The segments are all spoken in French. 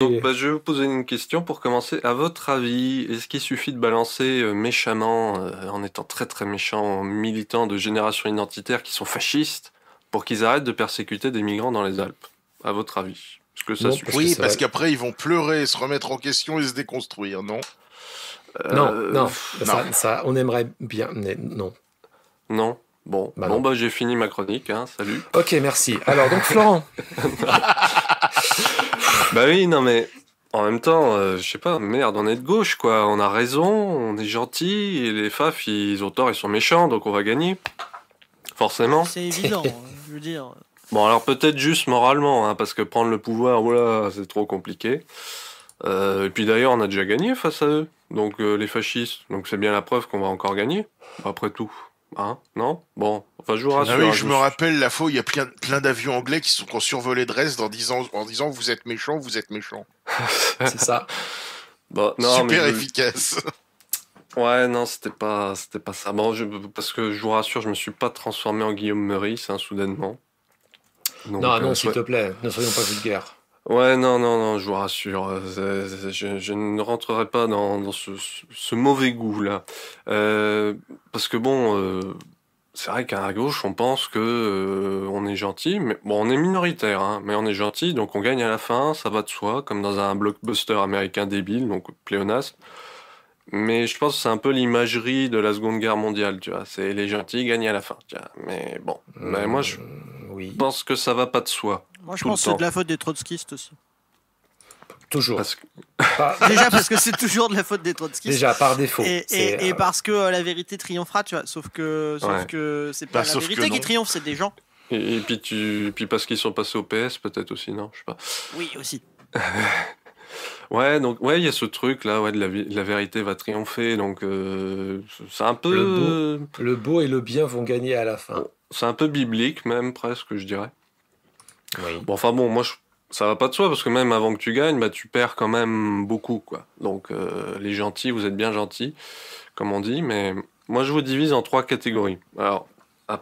Donc, je vais vous poser une question pour commencer. À votre avis, est-ce qu'il suffit de balancer méchamment, en étant très très méchant, militants de générations identitaires qui sont fascistes, pour qu'ils arrêtent de persécuter des migrants dans les Alpes? À votre avis? Est-ce que ça Non, parce suffit? que Oui, ça parce va. qu'après, ils vont pleurer, se remettre en question et se déconstruire, non? Non, non, Non. on aimerait bien, mais non. Non? Bon, Bah bon non. bah j'ai fini ma chronique, hein, salut. Ok, merci. Alors donc Florent, Bah oui, non mais en même temps, je sais pas, merde, on est de gauche quoi, on a raison, on est gentil, et les FAF ils ont tort, ils sont méchants, donc on va gagner. Forcément. C'est évident, je veux dire. Bon alors peut-être juste moralement, hein, parce que prendre le pouvoir, voilà, c'est trop compliqué. Et puis d'ailleurs on a déjà gagné face à eux, donc les fascistes, donc c'est bien la preuve qu'on va encore gagner, après tout. Hein? Non? Bon, enfin je vous rassure. Ah oui, hein, je me rappelle la fois où il y a plein d'avions anglais qui ont survolé Dresde en disant vous êtes méchants, vous êtes méchants. c'est ça. Bon, non, Super mais efficace. ouais, non, c'était pas ça. Bon, parce que je vous rassure, je me suis pas transformé en Guillaume Meurice, hein, soudainement. Donc, Non, non, s'il ouais. te plaît, ne soyons pas vulgaires. Ouais, non, non, non, je vous rassure. Je ne rentrerai pas dans ce mauvais goût-là. Parce que bon, c'est vrai qu'à gauche, on pense que on est gentil, mais bon, on est minoritaire, hein, mais on est gentil, donc on gagne à la fin, ça va de soi, comme dans un blockbuster américain débile, donc pléonasme. Mais je pense que c'est un peu l'imagerie de la Seconde Guerre mondiale, tu vois. C'est les gentils gagnent à la fin, tu vois. Mais bon, mais moi je Oui, pense que ça va pas de soi. Moi, je Tout le pense que c'est temps. de la faute des trotskistes aussi. toujours. Parce que Pas- Déjà parce que c'est toujours de la faute des trotskistes. Déjà, par défaut. Et, C'est, et parce que la vérité triomphera, tu vois. Sauf que c'est pas Bah, la sauf vérité que qui non. triomphe, c'est des gens. et puis parce qu'ils sont passés au PS peut-être aussi, non, je sais pas. Oui, aussi. Ouais, donc ouais, il y a ce truc là, ouais, la vérité va triompher, donc c'est un peu le beau et le bien vont gagner à la fin. c'est un peu biblique même presque, je dirais. Oui. Bon, enfin bon, ça va pas de soi parce que même avant que tu gagnes, bah tu perds quand même beaucoup quoi. Donc les gentils, vous êtes bien gentils, comme on dit, mais moi je vous divise en trois catégories. Alors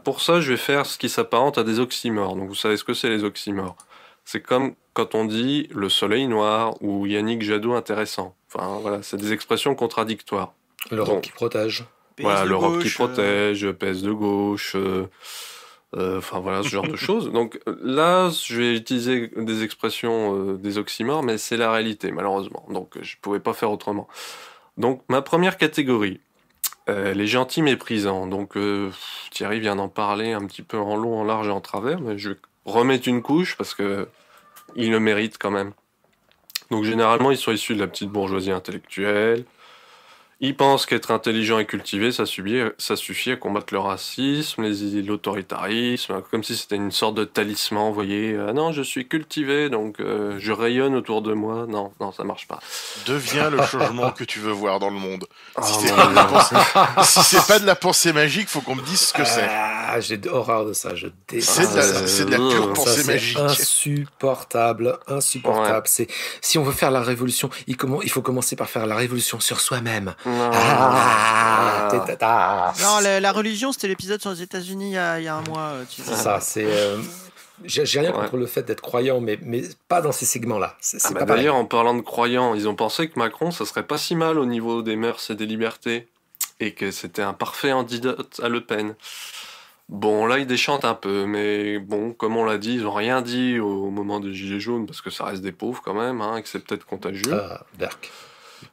pour ça, je vais faire ce qui s'apparente à des oxymores. Donc vous savez ce que c'est les oxymores? C'est comme quand on dit le soleil noir ou Yannick Jadot intéressant. Enfin voilà, c'est des expressions contradictoires. L'Europe Donc qui protège. voilà, PS de l'Europe qui gauche, protège, PS de gauche. Enfin voilà, ce genre de choses. Donc là, je vais utiliser des expressions, des oxymores, mais c'est la réalité, malheureusement. Donc je pouvais pas faire autrement. Donc ma première catégorie, les gentils méprisants. Donc Thierry vient d'en parler un petit peu en long, en large et en travers, mais je vais remettre une couche parce que il le mérite quand même. Donc généralement, ils sont issus de la petite bourgeoisie intellectuelle. Ils pensent qu'être intelligent et cultivé, ça suffit à combattre le racisme, l'autoritarisme, comme si c'était une sorte de talisman, vous voyez. Ah non, je suis cultivé, donc je rayonne autour de moi. Non, non, ça marche pas. Deviens le changement que tu veux voir dans le monde. Oh, Si c'est mon pas de la Dieu. pensée, si c'est pas de la pensée magique, faut qu'on me dise ce que c'est. Ah, j'ai horreur de ça. Je C'est déteste de la, ça. c'est de la pure Ça, Ça, pensée c'est magique. insupportable, insupportable. C'est si on veut faire la révolution, il faut commencer par faire la révolution sur soi-même. Non. Non, la religion, c'était l'épisode sur les États-Unis il y a un mois. Tu C'est ça. C'est j'ai rien Ouais. contre le fait d'être croyant, mais pas dans ces segments-là. C'est Ah bah pas pareil. d'ailleurs, en parlant de croyants, ils ont pensé que Macron, ça serait pas si mal au niveau des mœurs et des libertés, et que c'était un parfait candidat à Le Pen. Bon, là, ils déchantent un peu, mais bon, comme on l'a dit, ils ont rien dit au moment des Gilets jaunes, parce que ça reste des pauvres quand même, hein, et que c'est peut-être contagieux. Ah, Berk.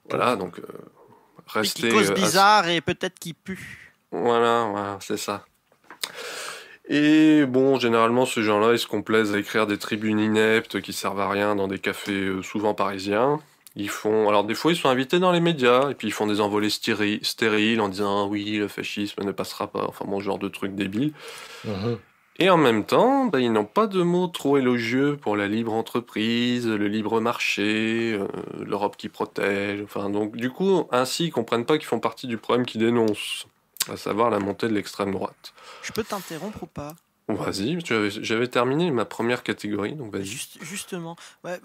Voilà, donc Et qui restez... cause bizarre et peut-être qui pue. Voilà, c'est ça. Et bon, généralement, ces gens-là, ils se complaisent à écrire des tribunes ineptes qui servent à rien dans des cafés souvent parisiens. Alors des fois, ils sont invités dans les médias, et puis ils font des envolées stériles en disant oui, le fascisme ne passera pas, enfin bon, genre de trucs débiles. Mhm. Et en même temps, ils n'ont pas de mots trop élogieux pour la libre entreprise, le libre marché, l'Europe qui protège. Enfin, donc du coup, ainsi, ils comprennent pas qu'ils font partie du problème qu'ils dénoncent, à savoir la montée de l'extrême droite. Je peux t'interrompre ou pas? Vas-y, j'avais terminé ma première catégorie, donc vas-y. Justement. Ouais,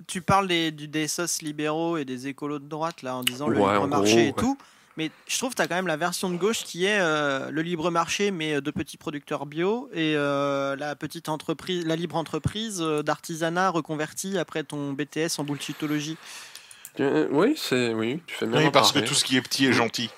tu parles des sauces libéraux et des écolos de droite, là, en disant le Ouais, libre en marché gros, et ouais. tout. Mais je trouve que tu as quand même la version de gauche qui est le libre marché, mais de petits producteurs bio, et la petite entreprise, la libre entreprise d'artisanat reconvertie après ton BTS en bullshitologie. Oui, tu fais bien Oui, d'en parce que parler. tout ce qui est petit est gentil.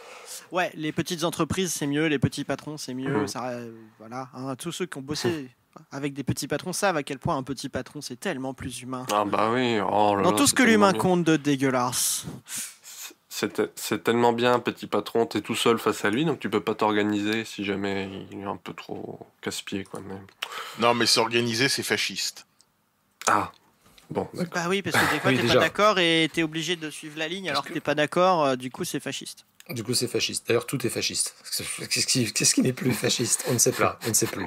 Ouais, les petites entreprises c'est mieux, les petits patrons c'est mieux. Mhm. Ça, voilà, hein, tous ceux qui ont bossé avec des petits patrons savent à quel point un petit patron c'est tellement plus humain. Ah bah oui, oh là Dans là, tout c'est ce que tellement l'humain bien. compte de dégueulasse. C'est tellement bien, petit patron, t'es tout seul face à lui, donc tu peux pas t'organiser si jamais il est un peu trop casse-pied, quoi. Mais... Non, mais s'organiser, c'est fasciste. Ah, bon, d'accord. Bah oui, parce que des fois Oui, t'es déjà. pas d'accord et t'es obligé de suivre la ligne alors que t'es pas d'accord, du coup c'est fasciste. Du coup, c'est fasciste. D'ailleurs, tout est fasciste. Qu'est-ce qui n'est plus fasciste? On ne sait pas. On ne sait plus.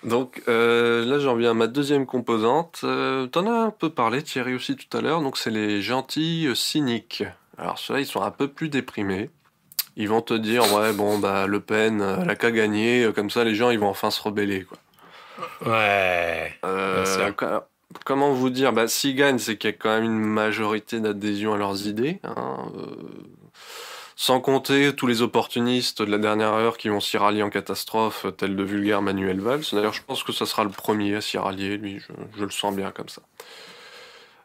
Donc là, j'en viens à ma deuxième composante. T'en as un peu parlé, Thierry, aussi tout à l'heure. Donc c'est les gentils cyniques. Alors ceux-là, ils sont un peu plus déprimés. Ils vont te dire, ouais, bon, bah Le Pen, elle a qu'à gagner, comme ça les gens, ils vont enfin se rebeller, quoi. Ouais. Bien sûr. Comment vous dire, bah s'ils gagnent, c'est qu'il y a quand même une majorité d'adhésion à leurs idées, hein, sans compter tous les opportunistes de la dernière heure qui vont s'y rallier en catastrophe, tel le vulgaire Manuel Valls. D'ailleurs, je pense que ça sera le premier à s'y rallier, lui, je le sens bien comme ça.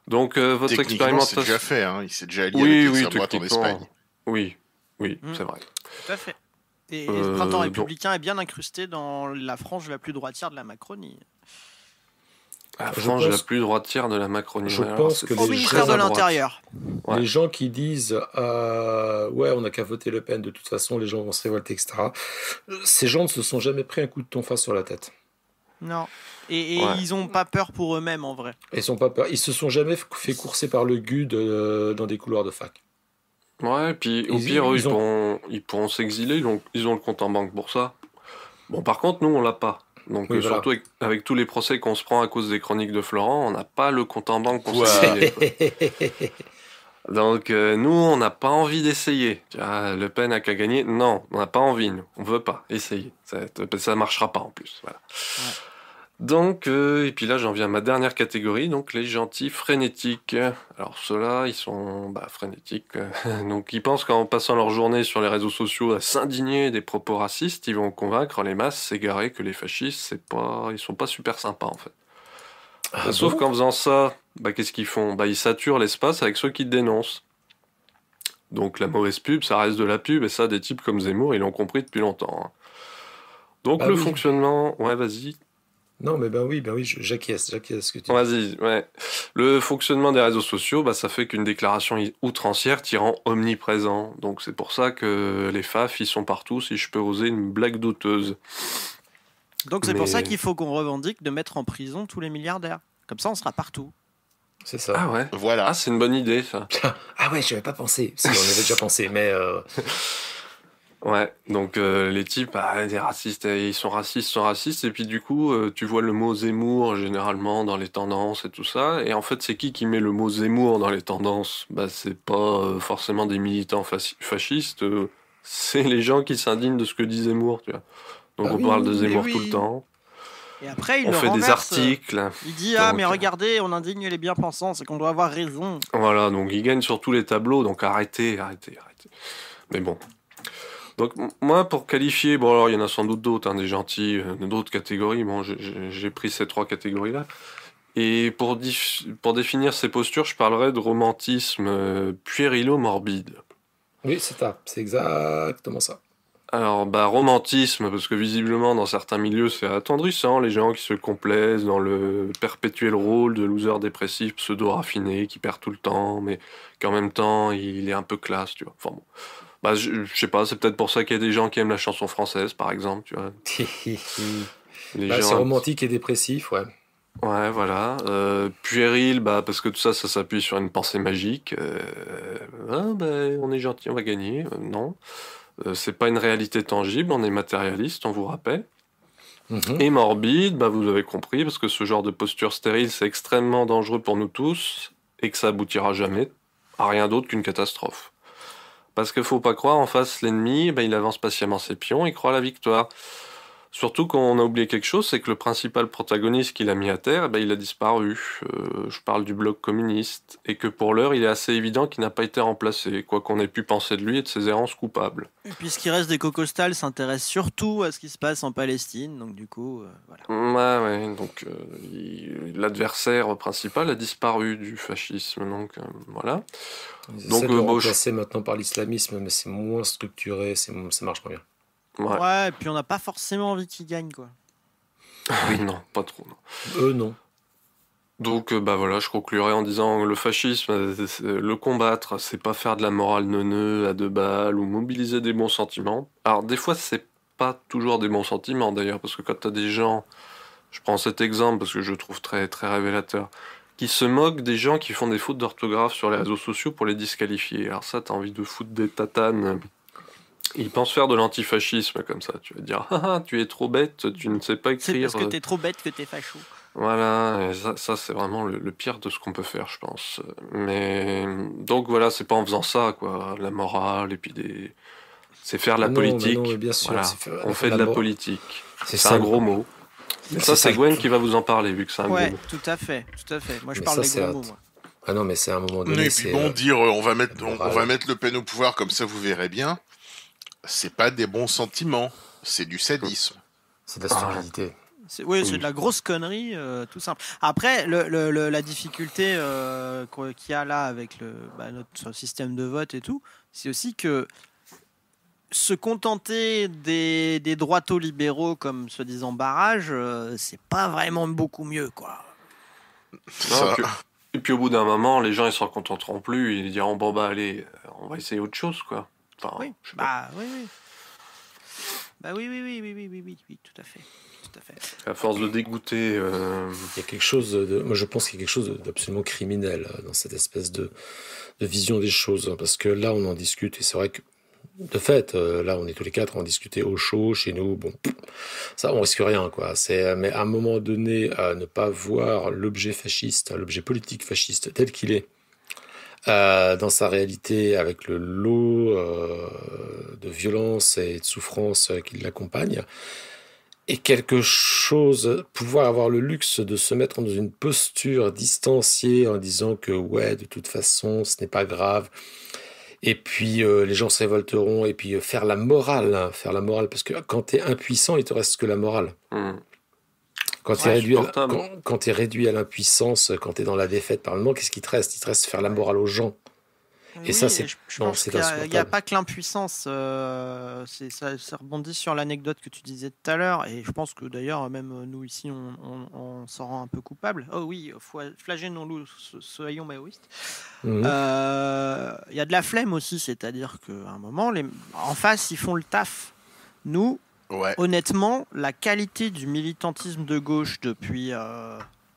Donc, votre Techniquement, c'est expérimentation... déjà fait. Hein. Il s'est déjà allié Oui, avec oui, l'extrême droite en techniquement. Espagne. Oui, Mm. c'est vrai. Tout à fait. Et le printemps donc- républicain est bien incrusté dans la frange la plus droitière de la Macronie. La Je frange la pense- plus droitière de la Macronie. Je Alors, pense c'est que Au les ministère très de à droite. l'Intérieur. Ouais. Les gens qui disent ouais, on n'a qu'à voter Le Pen, de toute façon, les gens vont se révolter, etc. Ces gens ne se sont jamais pris un coup de tonfa sur la tête. Non. Et Ouais. ils ont pas peur pour eux-mêmes en vrai. Ils sont pas peur. Ils se sont jamais fait courser par le GUD dans des couloirs de fac. Ouais, puis au Ils- pire, eux, ils ils pourront s'exiler, donc ils ont le compte en banque pour ça. Bon, par contre, nous, on l'a pas. Donc, Oui, voilà. surtout avec tous les procès qu'on se prend à cause des chroniques de Florent, on n'a pas le compte en banque pour Ouais. s'exiler, quoi. Donc, nous, on n'a pas envie d'essayer. Tu vois, Le Pen a qu'à gagner. Non, on n'a pas envie, nous. On veut pas essayer. Ça marchera pas en plus. Voilà. Ouais. Donc, et puis là, j'en viens à ma dernière catégorie, donc les gentils frénétiques. Alors, ceux-là, ils sont frénétiques. Donc, ils pensent qu'en passant leur journée sur les réseaux sociaux à s'indigner des propos racistes, ils vont convaincre les masses égarées que les fascistes, ils sont pas super sympas, en fait. Ah Sauf bon qu'en faisant ça, qu'est-ce qu'ils font? Ils saturent l'espace avec ceux qui te dénoncent. Donc la mauvaise pub, ça reste de la pub, et ça, des types comme Zemmour, ils l'ont compris depuis longtemps, hein. Donc Bah le oui. fonctionnement... Ouais, vas-y. Non, mais ben oui, j'acquiesce ce que tu dis. Vas-y, ouais. Le fonctionnement des réseaux sociaux, ça fait qu'une déclaration outrancière t'y rend omniprésent. Donc c'est pour ça que les FAF, ils sont partout, si je peux oser une blague douteuse. Donc c'est pour Mais- ça qu'il faut qu'on revendique de mettre en prison tous les milliardaires. Comme ça on sera partout. C'est ça. Ah ouais. Voilà. Ah, c'est une bonne idée, ça. Ah ouais, j'avais pas pensé. Si, on avait déjà pensé, mais Ouais, donc les types, des racistes, ils sont racistes, et puis du coup, tu vois le mot Zemmour généralement dans les tendances et tout ça, et en fait, c'est qui met le mot Zemmour dans les tendances? C'est pas forcément des militants fascistes, c'est les gens qui s'indignent de ce que dit Zemmour, tu vois. Donc Ah on oui, parle de mais Zemmour oui. tout le temps, Et après il on le fait des renverse. articles, Il dit Donc, mais regardez on indigne les bien-pensants, c'est qu'on doit avoir raison. voilà, donc ils gagnent sur tous les tableaux, donc arrêtez. Mais bon. Donc moi, pour qualifier, bon alors il y en a sans doute d'autres, hein, des gentils, d'autres catégories, bon j'ai pris ces trois catégories-là. Et pour définir ces postures, je parlerai de romantisme puérilo-morbide. oui, c'est exactement ça. Alors, romantisme, parce que visiblement, dans certains milieux, c'est attendrissant, les gens qui se complaisent dans le perpétuel rôle de loser dépressif, pseudo-raffiné, qui perd tout le temps, mais qu'en même temps, il est un peu classe, tu vois. Enfin bon. Je sais pas, c'est peut-être pour ça qu'il y a des gens qui aiment la chanson française, par exemple, tu vois. Les gens C'est romantique et dépressif, ouais. Ouais, voilà. Puéril, parce que tout ça, ça s'appuie sur une pensée magique. On est gentil, on va gagner. Non. C'est pas une réalité tangible, on est matérialiste, on vous rappelle. Mhm. Et morbide, vous avez compris, parce que ce genre de posture stérile, c'est extrêmement dangereux pour nous tous, et que ça aboutira jamais à rien d'autre qu'une catastrophe. Parce qu'il faut pas croire, en face, l'ennemi, il avance patiemment ses pions, il croit à la victoire. Surtout quand on a oublié quelque chose, c'est que le principal protagoniste qu'il a mis à terre, il a disparu. Je parle du bloc communiste. Et que pour l'heure, il est assez évident qu'il n'a pas été remplacé, quoi qu'on ait pu penser de lui et de ses errances coupables. Et puis ce qui reste des Cocostal s'intéresse surtout à ce qui se passe en Palestine, donc du coup, voilà. Ouais, donc l'adversaire principal a disparu du fascisme, donc voilà. Ils Donc, essaient de le remplacer maintenant par l'islamisme, mais c'est moins structuré, ça marche pas bien. Ouais, et puis on n'a pas forcément envie qu'il gagne, quoi. Oui, non, pas trop. Non. Non. Donc voilà, je conclurai en disant le fascisme, le combattre, c'est pas faire de la morale neuneu à deux balles ou mobiliser des bons sentiments. Alors des fois, c'est pas toujours des bons sentiments d'ailleurs, parce que quand t'as des gens, je prends cet exemple parce que je le trouve très très révélateur, qui se moquent des gens qui font des fautes d'orthographe sur les réseaux sociaux pour les disqualifier. Alors ça, t'as envie de foutre des tatanes. Ils pensent faire de l'antifascisme comme ça. Tu vas dire, tu es trop bête, tu ne sais pas écrire. C'est parce que t'es trop bête que t'es facho. Voilà, et ça c'est vraiment le pire de ce qu'on peut faire, je pense. Mais donc voilà, c'est pas en faisant ça, quoi, la morale et puis c'est faire de la politique. Non, mais bien sûr, voilà. On fait de la politique. C'est ça, un gros mot. Et ça, c'est Gwen qui va vous en parler, vu que c'est un gros mot. Ouais, tout à fait. Moi, je parle des gros mots, moi. Ah non, mais c'est à un moment donné. Et puis bon, dire on va mettre Le Pen au pouvoir, comme ça vous verrez bien. C'est pas des bons sentiments, c'est du sadisme. C'est de la stupidité. C'est de la grosse connerie, tout simple. Après, la difficulté qu'il y a là avec notre système de vote et tout, c'est aussi que se contenter des droitos libéraux comme soi-disant barrage, c'est pas vraiment beaucoup mieux, quoi. Non, et puis au bout d'un moment, les gens ils s'en contenteront plus, ils diront bon allez, on va essayer autre chose, quoi. Enfin, oui. Oui. Oui, tout à fait. À force de dégoûter. Il y a quelque chose moi je pense qu'il y a quelque chose d'absolument criminel dans cette espèce de vision des choses, parce que là on en discute et c'est vrai que de fait là on est tous les quatre à en discuter au chaud chez nous, bon ça on risque rien, quoi. Mais à un moment donné, ne pas voir l'objet fasciste, l'objet politique fasciste tel qu'il est dans sa réalité, avec le lot de violence et de souffrance qui l'accompagne, et quelque chose, pouvoir avoir le luxe de se mettre dans une posture distanciée en disant que ouais, de toute façon, ce n'est pas grave. Et puis les gens se révolteront, et puis faire la morale, parce que quand tu es impuissant, il te reste que la morale. Quand tu es réduit à l'impuissance, quand tu es dans la défaite par le moment, qu'est-ce qui te reste ? Il te reste faire la morale aux gens. Et ça, c'est il n'y a pas que l'impuissance. Ça rebondit sur l'anecdote que tu disais tout à l'heure. Et je pense que d'ailleurs, même nous ici, on s'en rend un peu coupable. Oh oui, flagellons-nous, soyons maoïstes. Il y a de la flemme aussi, c'est-à-dire qu'à un moment, en face, ils font le taf. Nous, honnêtement, la qualité du militantisme de gauche depuis...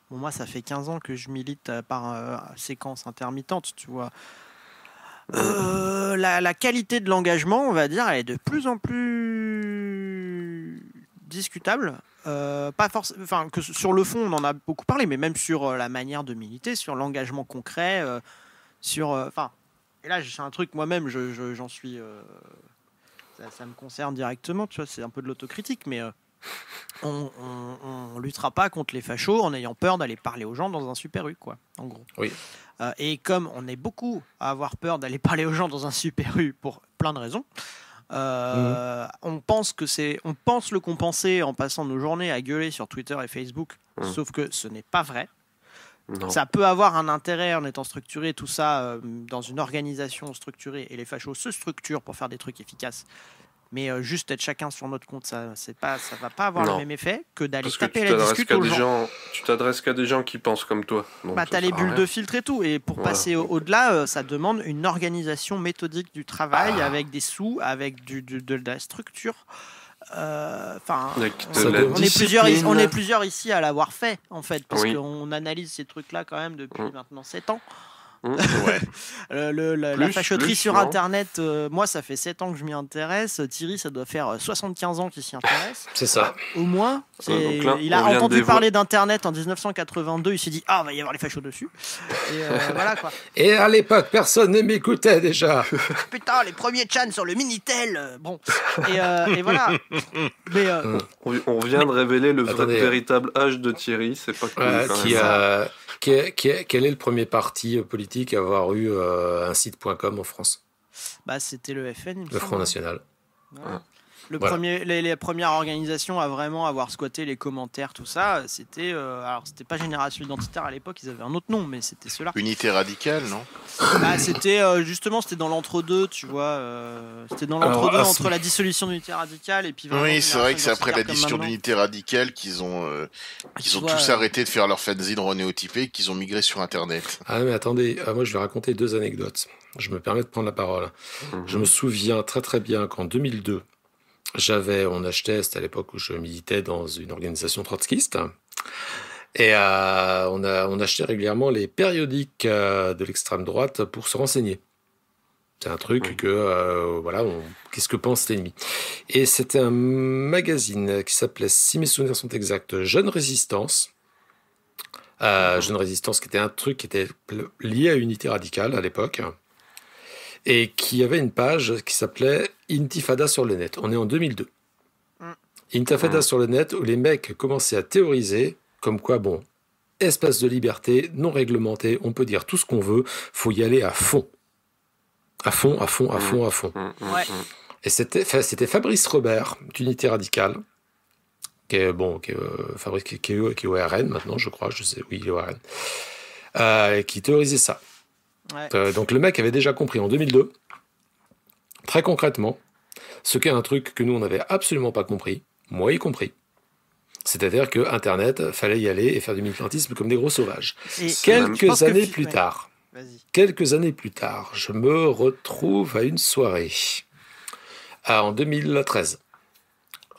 moi, ça fait 15 ans que je milite par séquence intermittente, tu vois. La qualité de l'engagement, on va dire, elle est de plus en plus discutable. Pas forcément, enfin, que sur le fond, on en a beaucoup parlé, mais même sur la manière de militer, sur l'engagement concret, et là, c'est un truc moi-même, j'en suis. Ça me concerne directement, tu vois, c'est un peu de l'autocritique, mais on luttera pas contre les fachos en ayant peur d'aller parler aux gens dans un Super U, quoi, en gros. Oui. Et comme on est beaucoup à avoir peur d'aller parler aux gens dans un Super U pour plein de raisons, on pense le compenser en passant nos journées à gueuler sur Twitter et Facebook, sauf que ce n'est pas vrai. Non. Ça peut avoir un intérêt en étant structuré, tout ça dans une organisation structurée, et les fachos se structurent pour faire des trucs efficaces. Mais juste être chacun sur notre compte, ça va pas avoir le même effet que d'aller taper la discute aux gens. Tu t'adresses qu'à des gens qui pensent comme toi. T'as les bulles de filtre et tout. Et pour passer au-delà, ça demande une organisation méthodique du travail, avec des sous, avec de la structure. On est plusieurs ici à l'avoir fait, en fait, parce qu'on analyse ces trucs-là quand même depuis maintenant 7 ans. Ouais. La fachotterie sur non Internet, moi, ça fait 7 ans que je m'y intéresse. Thierry, ça doit faire 75 ans qu'il s'y intéresse. C'est ça. Au moins. Donc là, il a on vient entendu de parler d'Internet en 1982. Il s'est dit, ah, va y avoir les fachos dessus. Et voilà quoi. Et à l'époque, personne ne m'écoutait déjà. Putain, les premiers chans sur le Minitel. Bon. Et voilà. Mais. On vient de révéler le Attendez. véritable âge de Thierry, c'est pas cool quand même. Quel est le premier parti politique à avoir eu un site.com en France? Bah, c'était le FN. Le Front National. Voilà. Voilà. Les premières organisations à vraiment avoir squatté les commentaires, tout ça, c'était. Alors, c'était pas Génération Identitaire à l'époque, ils avaient un autre nom, mais c'était ceux-là. Unité radicale, non? Bah, c'était justement, c'était dans l'entre-deux, tu vois. C'était dans l'entre-deux Alors, entre la dissolution d'Unité Radicale et puis. vraiment Oui, c'est vrai que c'est Génération après la Identitaire décision comme d'Unité radicale qu'ils ont Tu vois, tous arrêté de faire leur fanzine renéotypé et qu'ils ont migré sur Internet. Ah mais attendez, moi je vais raconter 2 anecdotes. Je me permets de prendre la parole. Je me souviens très très bien qu'en 2002, on achetait, c'était à l'époque où je militais dans une organisation trotskiste, et on achetait régulièrement les périodiques de l'extrême droite pour se renseigner. C'est un truc que, voilà, qu'est-ce que pense l'ennemi. Et c'était un magazine qui s'appelait, si mes souvenirs sont exacts, Jeune Résistance. Jeune Résistance, qui était un truc qui était lié à Unité Radicale à l'époque, et qui avait une page qui s'appelait Intifada sur le net. On est en 2002. Intifada sur le net, où les mecs commençaient à théoriser, comme quoi, bon, espace de liberté, non réglementé, on peut dire tout ce qu'on veut, faut y aller à fond. À fond, à fond, à fond, à fond. Ouais. Et c'était Fabrice Robert, d'Unité Radicale, qui est au RN maintenant, je crois, je sais, oui, il est au RN, qui théorisait ça. Ouais. Donc le mec avait déjà compris en 2002, très concrètement, ce qu'est un truc que nous on n'avait absolument pas compris, moi y compris. C'est-à-dire que Internet, fallait y aller et faire du militantisme comme des gros sauvages. Et je Quelques pense que années plus ouais. tard, Vas-y. je me retrouve à une soirée en 2013.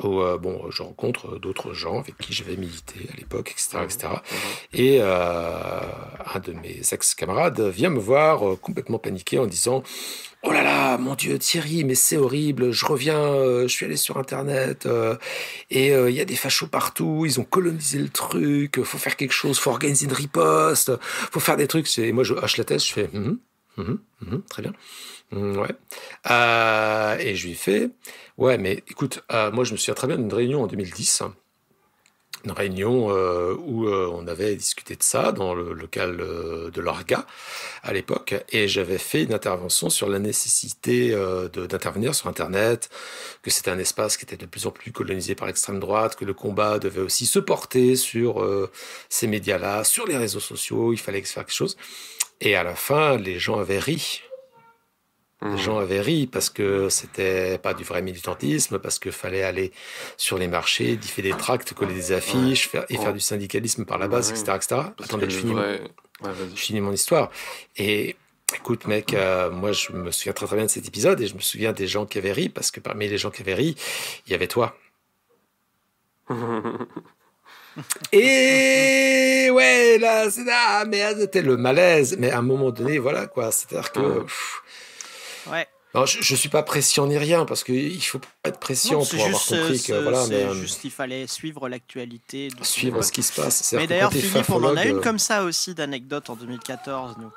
Où je rencontre d'autres gens avec qui j'avais milité à l'époque, etc. Et un de mes ex-camarades vient me voir complètement paniqué en disant « Oh là là, mon Dieu, Thierry, mais c'est horrible, je reviens, je suis allé sur Internet, et il y a des fachos partout, ils ont colonisé le truc, faut faire quelque chose, faut organiser une riposte, faut faire des trucs. » Et moi, je hoche la tête, je fais très bien. Ouais. Et je lui ai fait, ouais, mais écoute, moi je me souviens très bien d'une réunion en 2010, une réunion où on avait discuté de ça dans le local de l'Orga à l'époque, et j'avais fait une intervention sur la nécessité d'intervenir sur Internet, que c'était un espace qui était de plus en plus colonisé par l'extrême droite, que le combat devait aussi se porter sur ces médias-là, sur les réseaux sociaux, il fallait faire quelque chose. Et à la fin, les gens avaient ri. Les gens avaient ri parce que c'était pas du vrai militantisme, parce qu'il fallait aller sur les marchés, differ des tracts, coller des affiches, faire du syndicalisme par la base, etc. Attendez, je finis mon histoire. Et écoute, mec, moi je me souviens très très bien de cet épisode et je me souviens des gens qui avaient ri parce que parmi les gens qui avaient ri, il y avait toi. Et ouais, là, c'était le malaise. Mais à un moment donné, voilà quoi. C'est-à-dire que. Ouais. Non, je suis pas prescient ni rien parce qu'il faut pas être prescient pour avoir compris que voilà. C'est juste qu'il fallait suivre l'actualité. Suivre ce qui se passe. Mais d'ailleurs, Philippe, on en a une comme ça aussi d'anecdote en 2014, nous.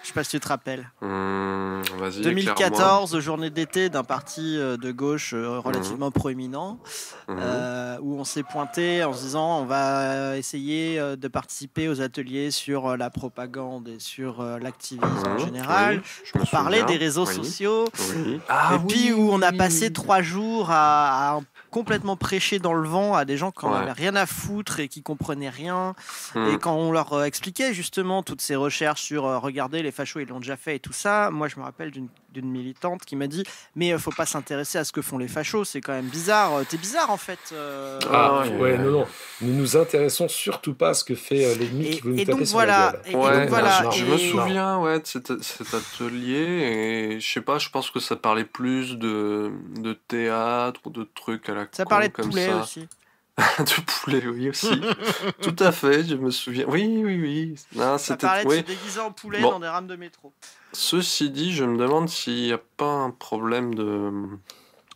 Je sais pas si tu te rappelles. Vas-y, 2014, journée d'été d'un parti de gauche relativement proéminent, où on s'est pointé en se disant on va essayer de participer aux ateliers sur la propagande et sur l'activisme en général, pour parler des réseaux sociaux. Puis où on a passé 3 jours à complètement prêcher dans le vent à des gens qui n'en avaient rien à foutre et qui comprenaient rien. Et quand on leur expliquait justement toutes ces recherches sur regardez, les fachos ils l'ont déjà fait et tout ça, moi je me rappelle d'une militante qui m'a dit mais faut pas s'intéresser à ce que font les fachos, c'est quand même bizarre, t'es bizarre en fait. Non, nous nous intéressons surtout pas à ce que fait l'ennemi qui veut nous taper sur la gueule. Donc voilà. Je me souviens de cet atelier et je sais pas, je pense que ça parlait plus de théâtre ou de trucs à la ça parlait de comme poulet ça. aussi. De poulet, oui, aussi. Tout à fait, je me souviens. Oui. Non, Ça c'était... parlait de Oui. se déguiser en poulet Bon. dans des rames de métro. Ceci dit, je me demande s'il n'y a pas un problème de...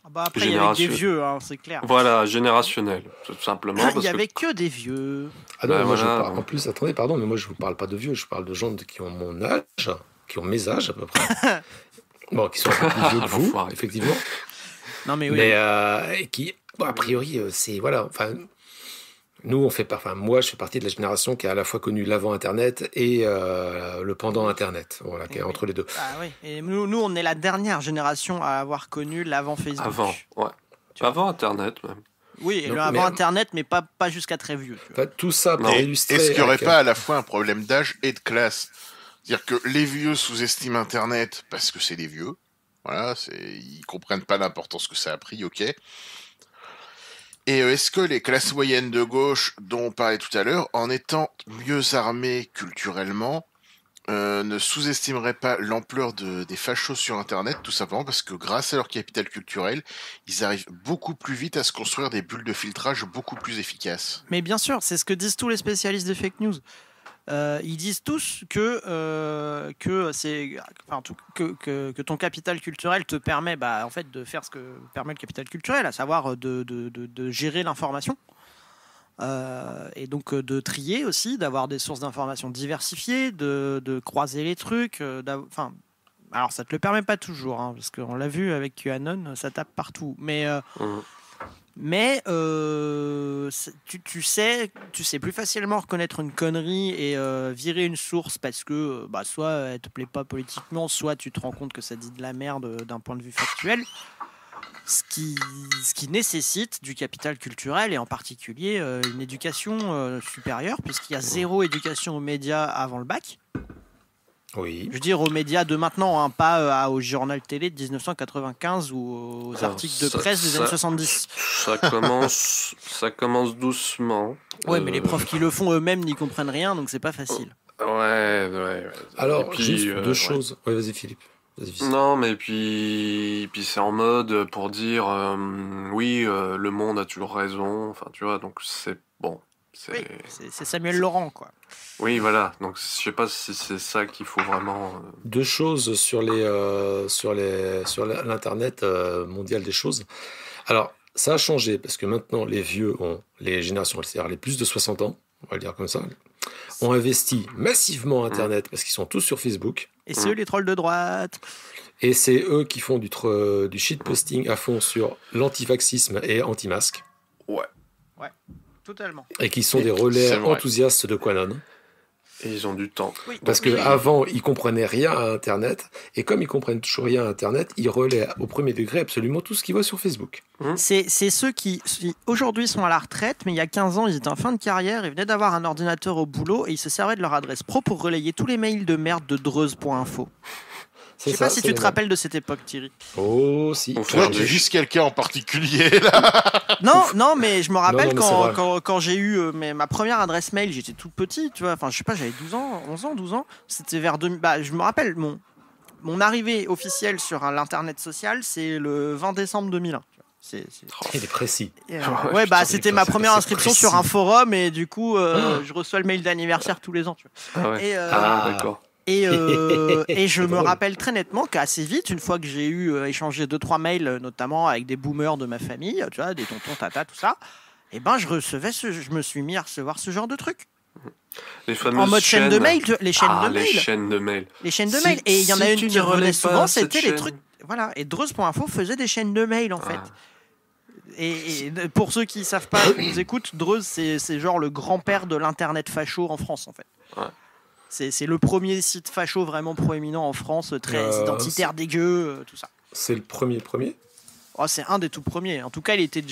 Ah bah après, il y avait que des Génération. vieux, hein, c'est clair. Voilà, générationnel, tout simplement. Il Parce y avait que des vieux. Ah non, Bah, moi, voilà. en plus, attendez, pardon, mais moi je vous parle pas de vieux, je parle de gens qui ont mon âge, qui ont mes âges à peu près. Bon, qui sont un peu plus vieux que vous, L'enfoiré. effectivement. Non mais oui. Mais et qui, bon, a priori, c'est voilà. Enfin, nous, moi, je fais partie de la génération qui a à la fois connu l'avant Internet et le pendant Internet. Voilà, qui est Oui. entre les deux. Ah oui. Et nous, on est la dernière génération à avoir connu l'avant Facebook. Avant, ouais. Avant Internet, même. Oui, et Donc, le avant mais- Internet, mais pas jusqu'à très vieux. Tu vois. Enfin, tout ça pour Non. illustrer. Est-ce qu'il n'y aurait avec- pas à la fois un problème d'âge et de classe? C'est-à-dire que les vieux sous-estiment Internet parce que c'est des vieux. Voilà, ils comprennent pas l'importance que ça a pris, ok. Et est-ce que les classes moyennes de gauche, dont on parlait tout à l'heure, en étant mieux armées culturellement, ne sous-estimeraient pas l'ampleur des fachos sur Internet, tout simplement parce que grâce à leur capital culturel, ils arrivent beaucoup plus vite à se construire des bulles de filtrage beaucoup plus efficaces. Mais bien sûr, c'est ce que disent tous les spécialistes des fake news. Ils disent tous que ton capital culturel te permet en fait, de faire ce que permet le capital culturel, à savoir de gérer l'information. Et donc de trier aussi, d'avoir des sources d'informations diversifiées, de croiser les trucs. Alors ça te le permet pas toujours, hein, parce qu'on l'a vu avec QAnon, ça tape partout. Mais tu sais plus facilement reconnaître une connerie et virer une source parce que soit elle te plaît pas politiquement, soit tu te rends compte que ça dit de la merde d'un point de vue factuel. Ce qui nécessite du capital culturel et en particulier une éducation supérieure, puisqu'il y a zéro éducation aux médias avant le bac. Oui. Je veux dire aux médias de maintenant, hein, pas au journal télé de 1995 ou aux Alors, articles de presse des années 70. Ça commence doucement. Ouais, mais les profs qui le font eux-mêmes n'y comprennent rien, donc c'est pas facile. Ouais. Alors, Et puis, juste deux ouais. choses. Oui, vas-y, Philippe. Vas-y. Non, mais puis c'est en mode pour dire oui, le monde a toujours raison. Enfin, tu vois, donc c'est bon. Oui, c'est Samuel Laurent, quoi. Oui, voilà. Donc je sais pas si c'est ça qu'il faut vraiment. Deux choses sur l'internet mondial des choses. Alors, ça a changé parce que maintenant les vieux les générations, c'est-à-dire les plus de 60 ans, on va le dire comme ça, ont investi massivement Internet parce qu'ils sont tous sur Facebook. Et c'est eux les trolls de droite. Et c'est eux qui font du shitposting à fond sur l'antivaxisme et anti-masque. Ouais. Totalement. Et qui sont des relais c'est vrai. enthousiastes de QAnon. Et ils ont du temps. Oui. Parce qu'avant, ils comprenaient rien à Internet. Et comme ils comprennent toujours rien à Internet, ils relaient au premier degré absolument tout ce qu'ils voient sur Facebook. C'est ceux qui aujourd'hui sont à la retraite, mais il y a 15 ans, ils étaient en fin de carrière, ils venaient d'avoir un ordinateur au boulot et ils se servaient de leur adresse pro pour relayer tous les mails de merde de Dreuse.info. Je sais pas si tu te rappelles de cette époque, Thierry. Oh, si. Toi, tu vises quelqu'un en particulier, là? Non, mais je me rappelle Non, mais quand j'ai eu ma première adresse mail, j'étais tout petit, tu vois. Enfin, je sais pas, j'avais 12 ans. C'était vers 2000. Je me rappelle, mon arrivée officielle sur l'internet social, c'est le 20 décembre 2001. Il est précis. Ouais, c'était ma première inscription sur un forum et du coup, je reçois le mail d'anniversaire tous les ans, tu vois. Ah ouais. Et, d'accord. Et je me rappelle très nettement qu'assez vite, une fois que j'ai eu échangé 2-3 mails, notamment avec des boomers de ma famille, tu vois, des tontons, tata, tout ça, je me suis mis à recevoir ce genre de trucs. Les fameuses En mode chaîne de mail, les chaînes de les mail. chaînes de mail. Les chaînes de Si- mail. Et il y en a si une tu qui ne revenait relais souvent, pas c'était cette les chaîne- trucs. Voilà. Et Dreuse.info faisait des chaînes de mail, en fait. Ah. Et pour ceux qui ne savent pas, qui nous écoutent, Dreuse, c'est genre le grand-père de l'internet facho en France, en fait. Ouais. C'est le premier site facho vraiment proéminent en France, très identitaire, dégueu, tout ça. C'est le premier. Oh, c'est un des tout premiers. En tout cas, il était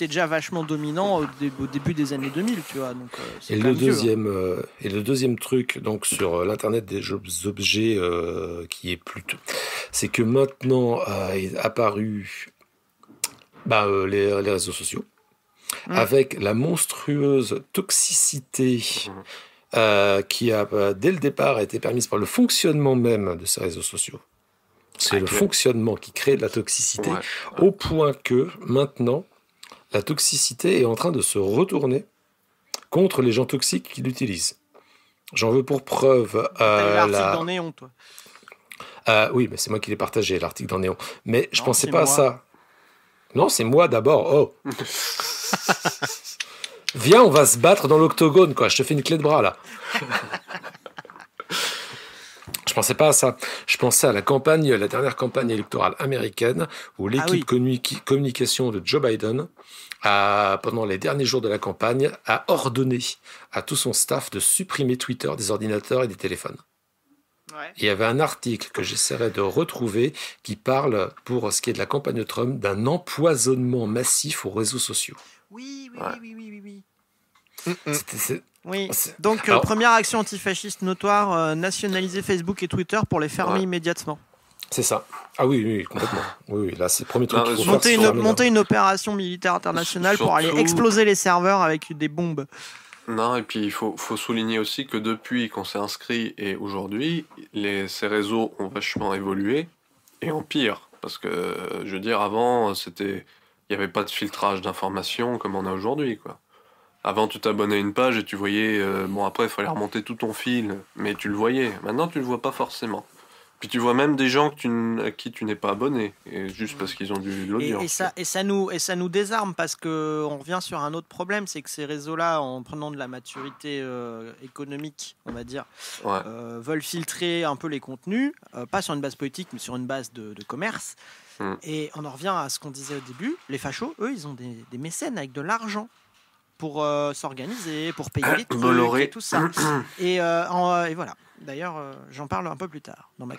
déjà vachement dominant au début des années 2000, tu vois. Donc, c'est Et quand le même vieux, hein. deuxième truc, donc sur l'internet des objets, qui est plutôt, c'est que maintenant est apparu les réseaux sociaux avec la monstrueuse toxicité qui a dès le départ été permise par le fonctionnement même de ces réseaux sociaux. C'est le fonctionnement qui crée de la toxicité, au point que maintenant la toxicité est en train de se retourner contre les gens toxiques qui l'utilisent. J'en veux pour preuve T'as eu l'article dans Néon, toi. oui, mais c'est moi qui l'ai partagé, l'article dans Néon. Mais je Non, pensais c'est pas à moi. ça. Non, c'est moi d'abord. Oh, viens, on va se battre dans l'octogone, quoi. Je te fais une clé de bras, là. Je pensais pas à ça. Je pensais à la dernière campagne électorale américaine, où l'équipe communication de Joe Biden, pendant les derniers jours de la campagne, a ordonné à tout son staff de supprimer Twitter des ordinateurs et des téléphones. Ouais. Il y avait un article que j'essaierai de retrouver qui parle, pour ce qui est de la campagne de Trump, d'un empoisonnement massif aux réseaux sociaux. Oui. C'est- Oui. c'est- Donc, Alors- première action antifasciste notoire, nationaliser Facebook et Twitter pour les fermer Ouais. immédiatement. C'est ça. Ah oui, complètement. Oui, là, c'est le premier truc Non, qu'il faut mais faire. Monter une opération militaire internationale pour aller Surtout- exploser les serveurs avec des bombes. Non, et puis il faut souligner aussi que depuis qu'on s'est inscrit et aujourd'hui, ces réseaux ont vachement évolué et en pire. Parce que, je veux dire, avant, il n'y avait pas de filtrage d'informations comme on a aujourd'hui, quoi. Avant, tu t'abonnais à une page et tu voyais, bon, après, il fallait remonter tout ton fil, mais tu le voyais. Maintenant, tu le vois pas forcément. Puis tu vois même des gens à qui tu n'es pas abonné, et juste parce qu'ils ont de l'audience. Et ça nous désarme parce que on revient sur un autre problème, c'est que ces réseaux-là, en prenant de la maturité économique, on va dire, Ouais. veulent filtrer un peu les contenus, pas sur une base politique, mais sur une base de commerce. Et on en revient à ce qu'on disait au début. Les fachos, eux, ils ont des mécènes avec de l'argent pour s'organiser, pour payer les trucs Bolloré. et tout ça. Et voilà. D'ailleurs, j'en parle un peu plus tard dans ma